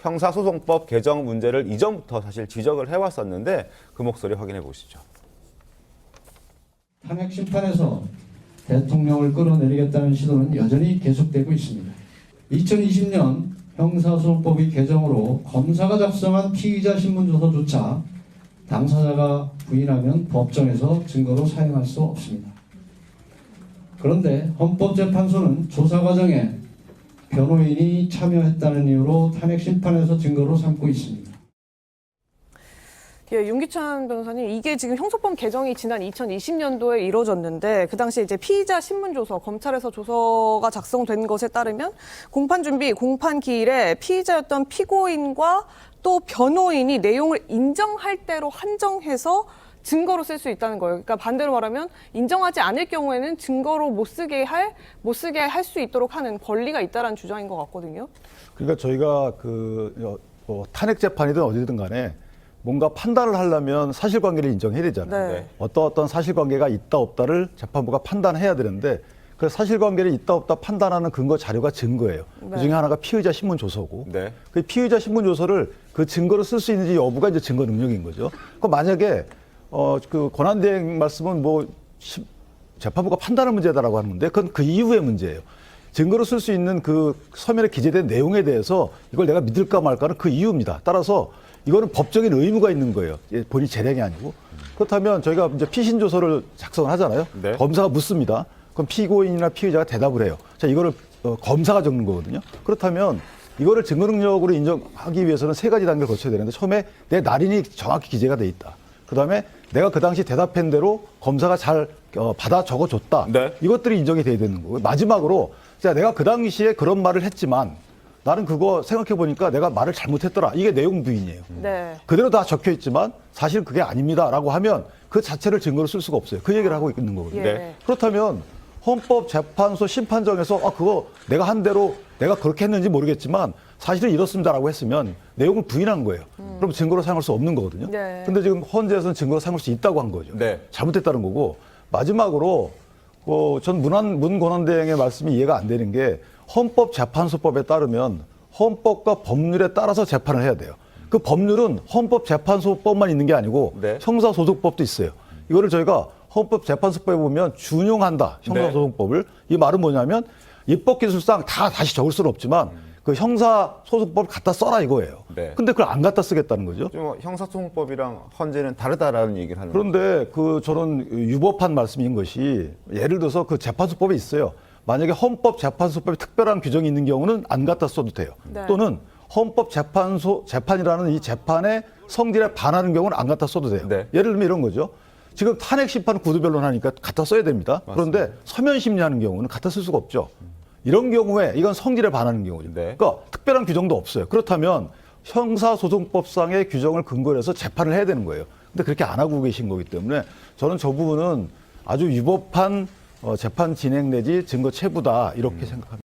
형사소송법 개정 문제를 이전부터 사실 지적을 해왔었는데 그 목소리 확인해 보시죠. 탄핵 심판에서 대통령을 끌어내리겠다는 시도는 여전히 계속되고 있습니다. 2020년 형사소송법의 개정으로 검사가 작성한 피의자 신문조서조차 당사자가 부인하면 법정에서 증거로 사용할 수 없습니다. 그런데 헌법재판소는 조사 과정에 변호인이 참여했다는 이유로 탄핵 심판에서 증거로 삼고 있습니다. 예, 윤기찬 변호사님, 이게 지금 형사법 개정이 지난 2020년도에 이루어졌는데 그 당시 이제 피의자 신문조서, 검찰에서 조서가 작성된 것에 따르면 공판 준비, 공판 기일에 피의자였던 피고인과 또 변호인이 내용을 인정할 대로 한정해서 증거로 쓸 수 있다는 거예요. 그러니까 반대로 말하면 인정하지 않을 경우에는 증거로 못 쓰게 할 수 있도록 하는 권리가 있다라는 주장인 것 같거든요. 그러니까 저희가 탄핵 재판이든 어디든 간에 뭔가 판단을 하려면 사실관계를 인정해야 되잖아요. 네. 어떤 사실관계가 있다 없다를 재판부가 판단해야 되는데 그 사실관계를 있다 없다 판단하는 근거 자료가 증거예요. 네. 그중에 하나가 피의자 신문조서고 네. 그 피의자 신문조서를 그 증거로 쓸 수 있는지 여부가 이제 증거 능력인 거죠. 그 만약에 그 권한대행 말씀은 재판부가 판단하는 문제다라고 하는데 그건 그 이후의 문제예요. 증거로 쓸 수 있는 그 서면에 기재된 내용에 대해서 이걸 내가 믿을까 말까는 그 이유입니다. 따라서 이거는 법적인 의무가 있는 거예요. 본인 재량이 아니고. 그렇다면 저희가 이제 피신조서를 작성을 하잖아요. 네. 검사가 묻습니다. 그럼 피고인이나 피의자가 대답을 해요. 자, 이거를 검사가 적는 거거든요. 그렇다면 이거를 증거 능력으로 인정하기 위해서는 세 가지 단계를 거쳐야 되는데 처음에 내 날인이 정확히 기재가 돼 있다. 그다음에 내가 그 당시 대답한 대로 검사가 잘 받아 적어줬다. 네. 이것들이 인정이 돼야 되는 거고요. 마지막으로 내가 그 당시에 그런 말을 했지만 나는 그거 생각해 보니까 내가 말을 잘못했더라. 이게 내용 부인이에요. 네. 그대로 다 적혀 있지만 사실 그게 아닙니다라고 하면 그 자체를 증거로 쓸 수가 없어요. 그 얘기를 하고 있는 거거든요. 예. 그렇다면 헌법재판소 심판정에서 그거 내가 한 대로 내가 그렇게 했는지 모르겠지만 사실은 이렇습니다라고 했으면 내용을 부인한 거예요. 그럼 증거로 사용할 수 없는 거거든요. 네. 근데 지금 헌재에서는 증거로 사용할 수 있다고 한 거죠. 네. 잘못했다는 거고 마지막으로 전 문 권한대행의 말씀이 이해가 안 되는 게 헌법재판소법에 따르면 헌법과 법률에 따라서 재판을 해야 돼요. 그 법률은 헌법재판소법만 있는 게 아니고 네. 형사소송법도 있어요. 이거를 저희가 헌법재판소법에 보면 준용한다. 형사소송법을. 이 말은 뭐냐면 입법기술상 다 다시 적을 수는 없지만 그 형사소송법을 갖다 써라 이거예요. 네. 근데 그걸 안 갖다 쓰겠다는 거죠. 좀 형사소송법이랑 헌재는 다르다라는 얘기를 하는 거죠. 그런데 저는 유법한 말씀인 것이 예를 들어서 그 재판소법에 있어요. 만약에 헌법재판소법에 특별한 규정이 있는 경우는 안 갖다 써도 돼요. 네. 또는 재판이라는 이 재판의 성질에 반하는 경우는 안 갖다 써도 돼요. 네. 예를 들면 이런 거죠. 지금 탄핵 심판은 구두변론하니까 갖다 써야 됩니다. 맞습니다. 그런데 서면 심리하는 경우는 갖다 쓸 수가 없죠. 이런 경우에 이건 성질에 반하는 경우죠. 네. 그러니까 특별한 규정도 없어요. 그렇다면 형사소송법상의 규정을 근거로 해서 재판을 해야 되는 거예요. 근데 그렇게 안 하고 계신 거기 때문에 저는 저 부분은 아주 위법한 재판 진행 내지 증거 체부다 이렇게 생각합니다.